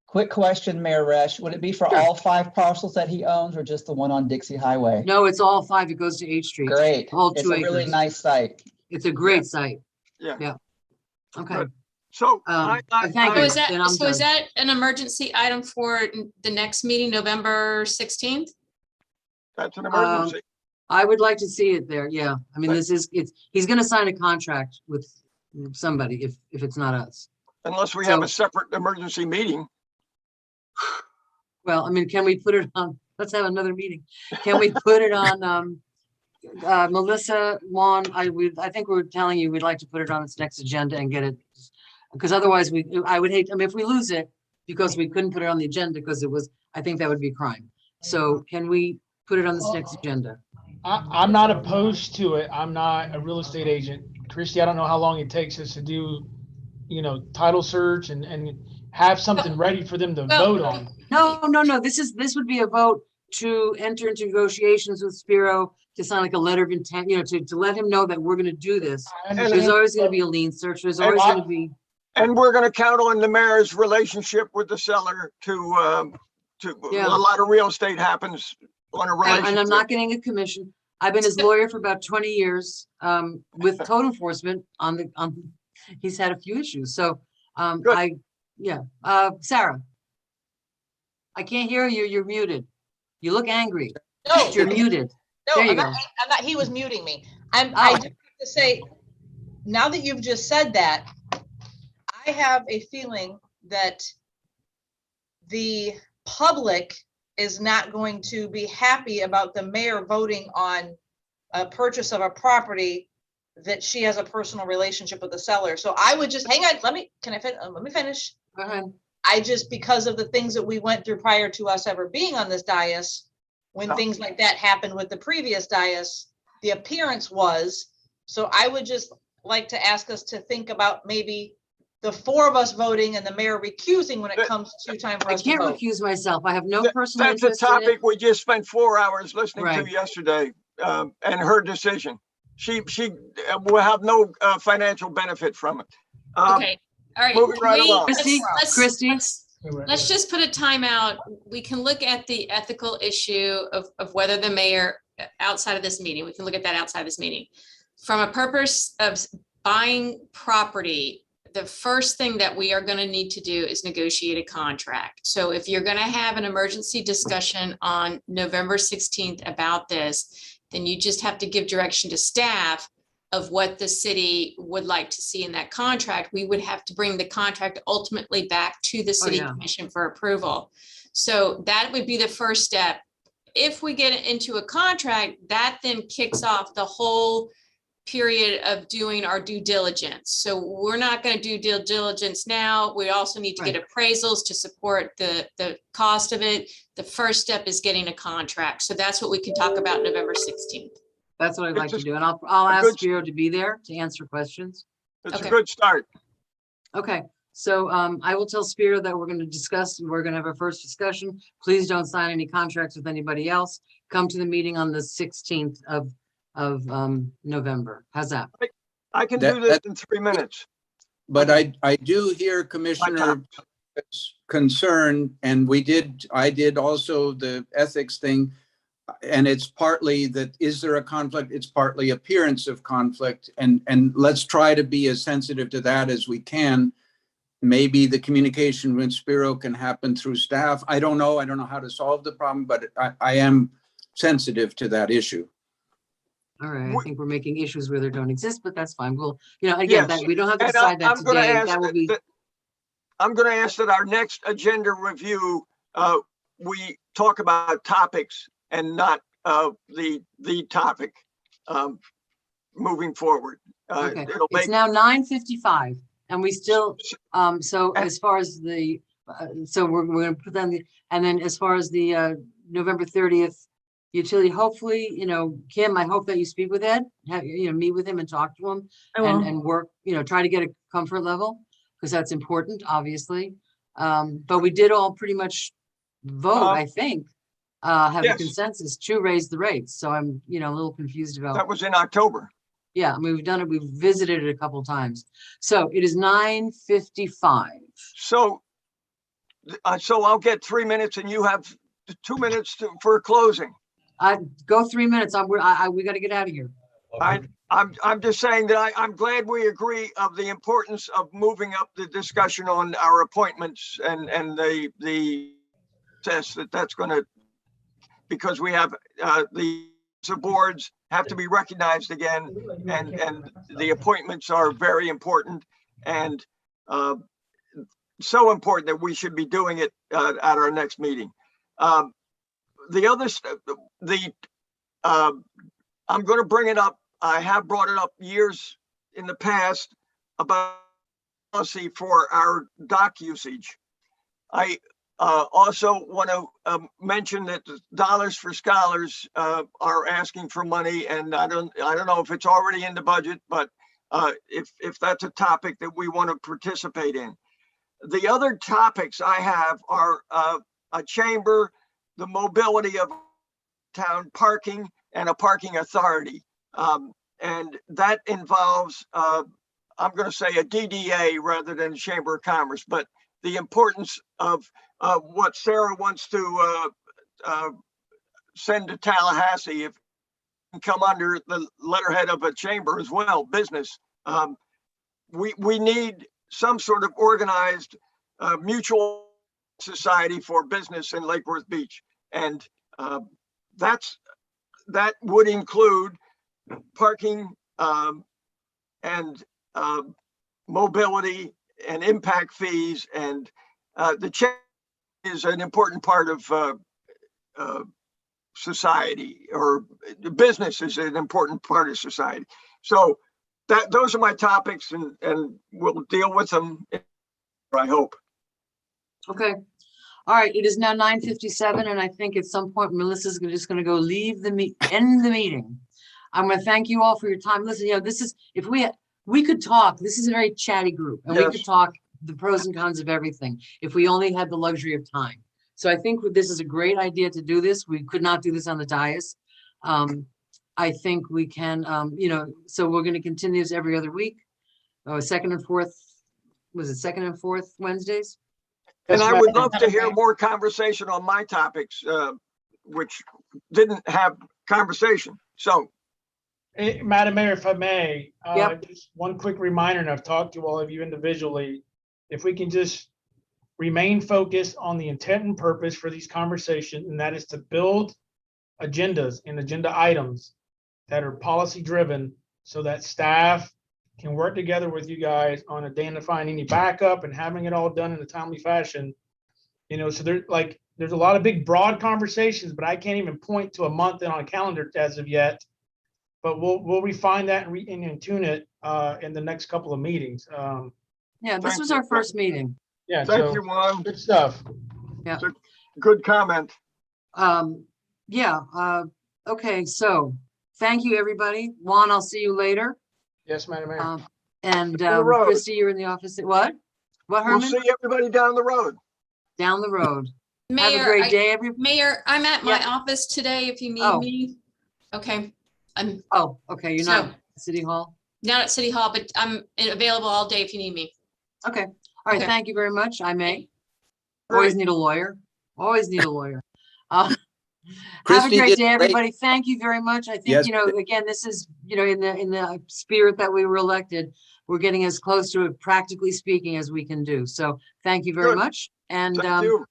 Quick question, Mayor Resch, would it be for Sure. all 5 parcels that he owns or just the one on Dixie Highway? No, it's all 5. It goes to H Street. Great. All It's 2 a really acres. nice site. It's a great site. Yeah. Yeah. Okay. Good. So Thank So you. is that, Then I'm so is done. that an emergency item for the next meeting, November 16th? that's an emergency. I would like to see it there. Yeah. I mean, he's going to sign a contract with somebody if it's not us. Unless we have so- a separate emergency meeting. Well, I mean, can we put it on, let's have another meeting. Can we put it on, Melissa, Juan, I think we're telling you, we'd like to put it on its next agenda and get it. Because otherwise I would hate, I mean, if we lose it because we couldn't put it on the agenda because I think that would be a crime. So can we put it on this next agenda? I'm not opposed to it. I'm not a real estate agent. Christy, I don't know how long it takes us to do, title search and have something ready for them to Well- vote on. No. This would be a vote to enter into negotiations with Spiro to sign like a letter of intent, to let him know that we're going to do this. I There's understand. always going to be a lien search. There's always going to be. And we're going to count on the mayor's relationship with the seller to Yeah. a lot of real estate happens on a And I'm relationship. not getting a commission. I've been his lawyer for about 20 years with code enforcement he's had a few issues. So Good. Sarah, I can't hear you. You're muted. You look angry. No, You're muted. no, There you I'm go. not, he was muting me. I Oh. just have to say, now that you've just said that, I have a feeling that the public is not going to be happy about the mayor voting on a purchase of a property that she has a personal relationship with the seller. So I would just, hang on, let me finish. Go ahead. I just, because of the things that we went through prior to us ever being on this dais, when Oh. things like that happened with the previous dais, the appearance was, so I would just like to ask us to think about maybe the 4 of us voting and the mayor recusing when it comes to time for I us to can't vote. recuse myself. I have no Th- personal That's a interest in it. topic we just spent 4 hours listening to Right. yesterday, and her decision. She will have no financial benefit from it. Okay, all right. moving right along. Christy? Let's just put a timeout. We can look at the ethical issue of whether the mayor, outside of this meeting, we can look at that outside of this meeting. From a purpose of buying property, the first thing that we are going to need to do is negotiate a contract. So if you're going to have an emergency discussion on November 16th about this, then you just have to give direction to staff of what the city would like to see in that contract. We would have to bring the contract ultimately back to the city yeah. commission for approval. So that would be the first step. If we get into a contract, that then kicks off the whole period of doing our due diligence. So we're not going to do due diligence now. We also need to get appraisals to support the cost of it. The first step is getting a contract. So that's what we can talk about November 16th. That's what I'd like to do. And I'll ask Spiro to be there to answer questions. It's a good start. Okay. So I will tell Spiro that we're going to discuss, we're going to have our first discussion. Please don't sign any contracts with anybody else. Come to the meeting on the 16th of November. How's that? I can do this in 3 minutes. But I do hear Commissioner concern, and I did also the ethics thing. And it's partly that, is there a conflict? It's partly appearance of conflict. And let's try to be as sensitive to that as we can. Maybe the communication with Spiro can happen through staff. I don't know how to solve the problem, but I am sensitive to that issue. All right, I think we're making issues where there don't exist, but that's fine. We'll, again, that we don't have to And decide that I'm gonna today. ask That will be. I'm going to ask that our next agenda review, we talk about topics and not the topic moving forward. Okay, it's now 9:55 and we still, so as far as the, so we're going to put on the, and then as far as the November 30th utility, hopefully, Kim, I hope that you speak with Ed, meet with him and talk to him and work, try to get a comfort level, because that's important, obviously. But we did all pretty much vote, I think, have a consensus to raise the rates. So I'm, a little confused about. That was in October. Yeah, I mean, we've done it. We've visited it a couple of times. So it is 9:55. So I'll get 3 minutes and you have 2 minutes for closing. Go 3 minutes. We got to get out of here. I'm just saying that I'm glad we agree of the importance of moving up the discussion on our appointments and the test that's going to, because we have the boards have to be recognized again, and the appointments are very important and so important that we should be doing it at our next meeting. The other, I'm going to bring it up. I have brought it up years in the past about policy for our dock usage. I also want to mention that the Dollars for Scholars are asking for money, and I don't know if it's already in the budget, but if that's a topic that we want to participate in. The other topics I have are a chamber, the mobility of town parking, and a parking authority. And that involves, I'm going to say a DDA rather than Chamber of Commerce, but the importance of what Sarah wants to send to Tallahassee, if it can come under the letterhead of a chamber as well, business. We need some sort of organized mutual society for business in Lake Worth Beach. And that would include parking and mobility and impact fees, and the check is an important part of society, or business is an important part of society. So those are my topics, and we'll deal with them, I hope. Okay. All right. It is now 9:57, and I think at some point Melissa's just going to go end the meeting. I'm going to thank you all for your time. Listen, this is, if we could talk, this is a very chatty group, and we could talk the pros and cons of everything if we only had the luxury of time. So I think this is a great idea to do this. We could not do this on the dais. I think we can, so we're going to continue this every other week. Second and fourth Wednesdays? And I would love to hear more conversation on my topics, which didn't have conversation. So Madam Mayor, if I may, Yep. just one quick reminder, and I've talked to all of you individually, if we can just remain focused on the intent and purpose for these conversations, and that is to build agendas and agenda items that are policy driven so that staff can work together with you guys on identifying any backup and having it all done in a timely fashion. You know, so there's a lot of big broad conversations, but I can't even point to a month on a calendar as of yet. But we'll refine that and tune it in the next couple of meetings. Yeah, this Thank was you. our first meeting. Yeah, Thank so you, Juan. good stuff. Good comment. Yeah, okay, so thank you, everybody. Juan, I'll see you later. Yes, Madam Mayor. And Down the road. Christy, you're in the office. What? What, We'll Herman? see everybody down the road. Down the road. Have a Mayor, great day, everybody. Mayor, I'm at my Yeah. office today if you need Oh. me. Okay. I'm Oh, okay, you're not at City Hall? not at City Hall, but I'm available all day if you need me. Okay, all right, Okay. thank you very much. I may. Always need a lawyer. Always need a lawyer. Have a Christy great did day, great. everybody. Thank you very much. I think, Yes. you know, again, this is, you know, in the spirit that we were elected, we're getting as close to it, practically speaking, as we can do. So thank you very Good. much. And Thank you.